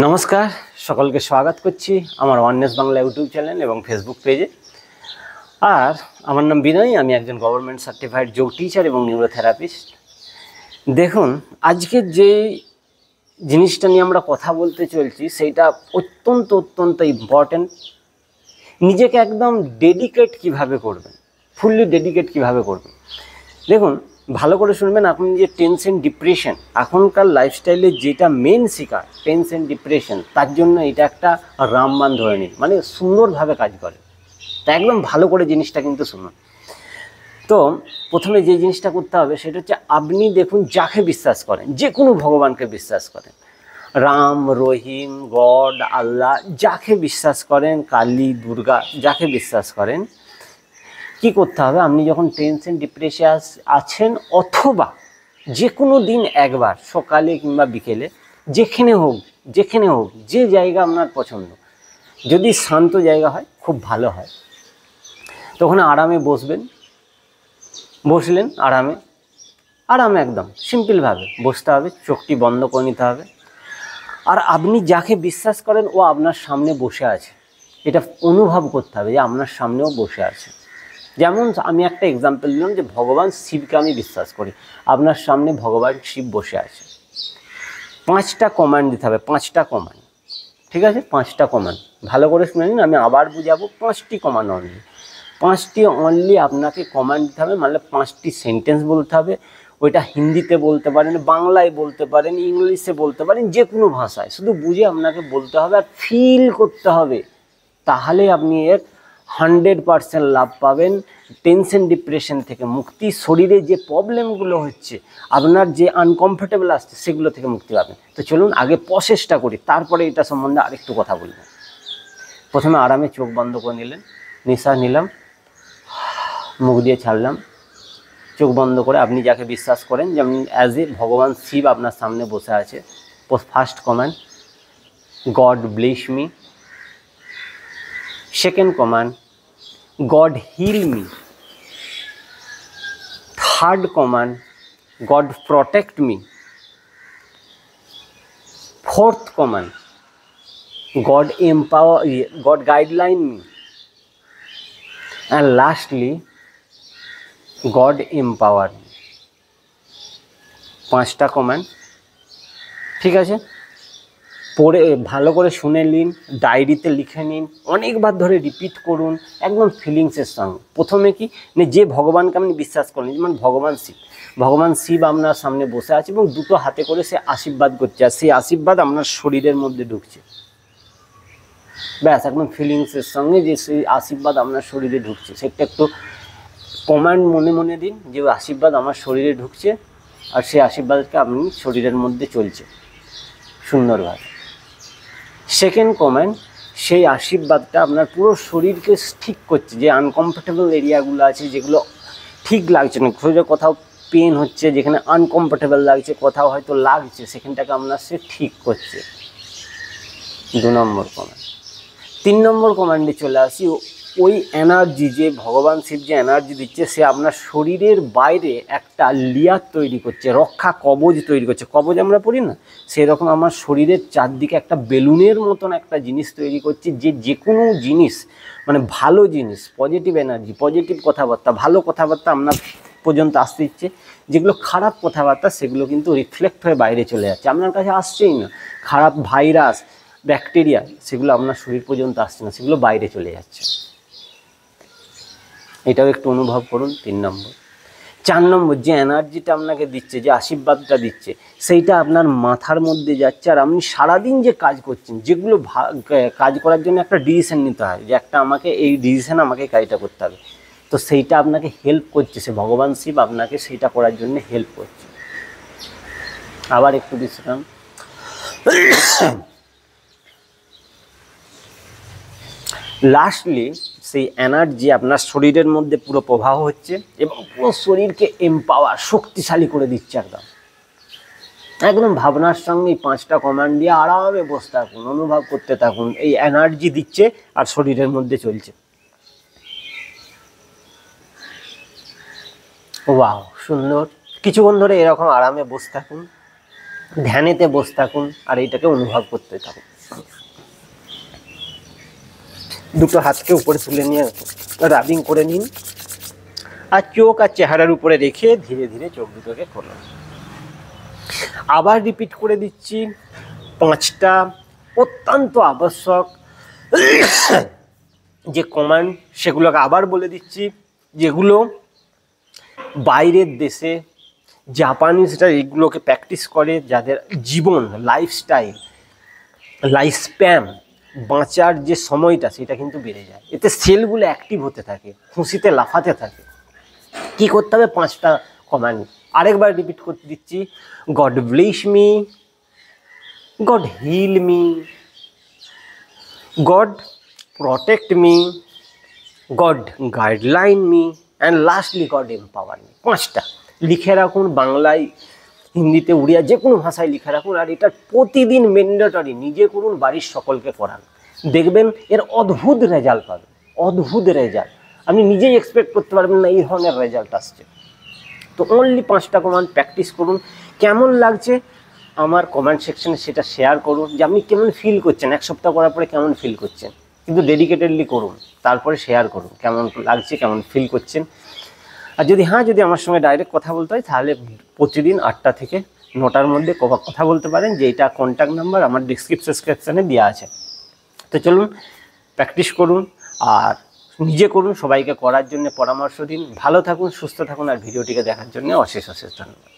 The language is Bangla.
নমস্কার, সকলকে স্বাগত করছি আমার ওয়াননেস বাংলা ইউটিউব চ্যানেল এবং ফেসবুক পেজে। আর আমার নাম বিনয়, আমি একজন গভর্নমেন্ট সার্টিফাইড যোগ টিচার এবং নিউরোথেরাপিস্ট। দেখুন, আজকের যে জিনিসটা নিয়ে আমরা কথা বলতে চলছি সেইটা অত্যন্ত ইম্পর্ট্যান্ট। নিজেকে একদম ডেডিকেট কিভাবে করবেন, ফুললি ডেডিকেট কিভাবে করবেন। দেখুন, ভালো করে শুনবেন। আপনি যে টেনশন ডিপ্রেশন, এখনকার লাইফস্টাইলে যেটা মেন শিকার টেনশন ডিপ্রেশন, তার জন্য এটা একটা রামবাণ ধরে নিন, মানে সুন্দরভাবে কাজ করে। তা একদম ভালো করে জিনিসটা কিন্তু শুনুন। তো প্রথমে যে জিনিসটা করতে হবে সেটা হচ্ছে, আপনি দেখুন যাকে বিশ্বাস করেন, যে কোনো ভগবানকে বিশ্বাস করেন, রাম, রহিম, গড, আল্লাহ, যাকে বিশ্বাস করেন, কালী, দুর্গা, যাকে বিশ্বাস করেন, কি করতে হবে, আপনি যখন টেনশন ডিপ্রেশনে আছেন অথবা যে কোনো দিন একবার সকালে কিংবা বিকেলে, যেখানে হোক যে জায়গা আপনার পছন্দ, যদি শান্ত জায়গা হয় খুব ভালো হয়, তখন আরামে বসলেন আরামে একদম সিম্পলভাবে বসতে হবে, চোখটি বন্ধ করে নিতে হবে। আর আপনি যাকে বিশ্বাস করেন ও আপনার সামনে বসে আছে, এটা অনুভব করতে হবে যে আপনার সামনেও বসে আছে। যেমন আমি একটা এক্সাম্পল দিলাম যে ভগবান শিবকে আমি বিশ্বাস করি, আপনার সামনে ভগবান শিব বসে আছে। 5টা কমান্ড দিতে হবে, 5টা কমান্ড, ঠিক আছে? 5টা কমান্ড ভালো করে শুনে নিন, আমি আবার বুঝাবো। 5টি কমান্ড অনলি আপনাকে কমান্ড দিতে হবে, মানে 5টি সেন্টেন্স বলতে হবে। ওইটা হিন্দিতে বলতে পারেন, বাংলায় বলতে পারেন, ইংলিশে বলতে পারেন, যে কোনো ভাষায়, শুধু বুঝে আপনাকে বলতে হবে আর ফিল করতে হবে। তাহলে আপনি এর 100% লাভ পাবেন, টেনশন ডিপ্রেশন থেকে মুক্তি, শরীরে যে প্রবলেমগুলো হচ্ছে, আপনার যে আনকমফোর্টেবল আসছে, সেগুলো থেকে মুক্তি পাবেন। তো চলুন আগে প্রসেসটা করি, তারপরে এটা সম্বন্ধে আরেকটু কথা বলবো। প্রথমে আরামে চোখ বন্ধ করে নিলেন, নিঃশ্বাস নিলাম, মুখ দিয়ে ছাড়লাম। চোখ বন্ধ করে আপনি যাকে বিশ্বাস করেন, যেমন অ্যাজ এ ভগবান শিব আপনার সামনে বসে আছে। First command, god bless me. Second command, God heal me. Third command, God protect me. Fourth command, God guideline me. And lastly, God empower me. 5টা কমান্ড, ঠিক আছে? পড়ে ভালো করে শুনে নিন, ডায়েরিতে লিখে নিন, অনেকবার ধরে রিপিট করুন, একদম ফিলিংসের সঙ্গে। প্রথমে কি না, যে ভগবানকে আপনি বিশ্বাস করেন, যেমন ভগবান শিব আপনার সামনে বসে আছে এবং দুটো হাতে করে সে আশীর্বাদ করছে, আর সেই আশীর্বাদ আপনার শরীরের মধ্যে ঢুকছে। ব্যাস, একদম ফিলিংসের সঙ্গে যে সেই আশীর্বাদ আপনার শরীরে ঢুকছে, সেটা একটু কমান্ড মনে মনে দিন যে আশীর্বাদ আমার শরীরে ঢুকছে, আর সেই আশীর্বাদকে আপনি শরীরের মধ্যে চলছে সুন্দরভাবে। সেকেন্ড কমান্ড, সেই আশীর্বাদটা আপনার পুরো শরীরকে ঠিক করছে, যে আনকমফোর্টেবল এরিয়াগুলো আছে, যেগুলো ঠিক লাগছে না, কোথাও পেন হচ্ছে, যেখানে আনকমফোর্টেবল লাগছে, কোথাও হয়তো লাগছে, সেখানটাকে আপনার সে ঠিক করছে। 2 নম্বর কমান্ড। 3 নম্বর কমান্ডে চলে আসি। ওই এনার্জি, যে ভগবান শিব যে এনার্জি দিচ্ছে, সে আপনার শরীরের বাইরে একটা লেয়ার তৈরি করছে, রক্ষা কবচ তৈরি করছে। কবচ আমরা পড়ি না, সেরকম আমার শরীরের চারদিকে একটা বেলুনের মতন একটা জিনিস তৈরি করছে, যে কোনো জিনিস, মানে ভালো জিনিস, পজিটিভ এনার্জি, পজিটিভ কথাবার্তা, ভালো কথাবার্তা আপনার পর্যন্ত আসতে দিচ্ছে। যেগুলো খারাপ কথাবার্তা, সেগুলো কিন্তু রিফ্লেক্ট হয়ে বাইরে চলে যাচ্ছে, আপনার কাছে আসছেই না। খারাপ ভাইরাস, ব্যাকটেরিয়া, সেগুলো আপনার শরীর পর্যন্ত আসছে না, সেগুলো বাইরে চলে যাচ্ছে। এটাও একটু অনুভব করুন। 3 নম্বর। 4 নম্বর, যে এনার্জিটা আপনাকে দিচ্ছে, যে আশীর্বাদটা দিচ্ছে, সেইটা আপনার মাথার মধ্যে যাচ্ছে, আর আপনি সারাদিন যে কাজ করছেন, যেগুলো কাজ করার জন্য একটা ডিসিশন নিতে হয়, যে আমাকে এই ডিসিশন, আমাকে কাজটা করতে হবে, তো সেইটা আপনাকে হেল্প করছে, সে ভগবান শিব আপনাকে সেইটা করার জন্য হেল্প করছে। আবার একটু বিশ্রাম। লাস্টলি, সেই এনার্জি আপনার শরীরের মধ্যে পুরো প্রবাহ হচ্ছে এবং পুরো শরীরকে এম্পাওয়ার, শক্তিশালী করে দিচ্ছে। একদম ভাবনার সঙ্গে 5টা কমান্ড দিয়ে আরামে বসে থাকুন, অনুভব করতে থাকুন, এই এনার্জি দিচ্ছে আর শরীরের মধ্যে চলছে। ওয়াও, সুন্দর। কিছুক্ষণ ধরে এরকম আরামে বসে থাকুন, ধ্যানেতে বসে থাকুন আর এইটাকে অনুভব করতে থাকুন। দুটো হাতকে উপরে তুলে নিয়ে রাবিং করে নিন আর চোখ আর চেহারার উপরে রেখে ধীরে ধীরে চোখ দুটোকে খুলুন। আবার রিপিট করে দিচ্ছি, 5টা অত্যন্ত আবশ্যক যে কমান্ড সেগুলোকে আবার বলে দিচ্ছি, যেগুলো বাইরের দেশে জাপানিজরা এগুলোকে প্র্যাকটিস করে, যাদের জীবন লাইফস্টাইল লাইফ স্প্যান বাঁচার যে সময়টা সেটা কিন্তু বেড়ে যায়। এতে সেলগুলো অ্যাক্টিভ হতে থাকে, খুশিতে লাফাতে থাকে। কি করতে হবে? 5টা কমান্ড আরেকবার রিপিট করতে দিচ্ছি। God bless me, God heal me, God protect me, God guideline me and lastly God empower me. 5টা লিখে রাখুন, বাংলায়, হিন্দিতে, উড়িয়া, যে কোনো ভাষায় লিখে রাখুন। আর এটা প্রতিদিন ম্যান্ডেটরি নিজে করুন, বাড়ির সকলকে করান। দেখবেন এর অদ্ভুত রেজাল্ট পাবেন, অদ্ভুত রেজাল্ট। আপনি নিজেই এক্সপেক্ট করতে পারবেন না এই ধরনের রেজাল্ট আসছে। তো অনলি 5টা কমান্ড প্র্যাকটিস করুন। কেমন লাগছে আমার কমেন্ট সেকশনে সেটা শেয়ার করুন, যে আপনি কেমন ফিল করছেন, 1 সপ্তাহ করার পরে কেমন ফিল করছেন। কিন্তু ডেডিকেটেডলি করুন, তারপরে শেয়ার করুন কেমন লাগছে, কেমন ফিল করছেন। আর যদি আমার সঙ্গে ডাইরেক্ট কথা বলতে হয় তাহলে প্রতিদিন 8টা থেকে 9টার মধ্যে কথা বলতে পারেন, যে এটা কন্ট্যাক্ট নাম্বার আমার ডিসক্রিপশনে দেওয়া আছে। তো চলুন প্র্যাকটিস করুন আর নিজে করুন, সবাইকে করার জন্য পরামর্শ দিন। ভালো থাকুন, সুস্থ থাকুন আর ভিডিওটিকে দেখার জন্য অশেষ ধন্যবাদ।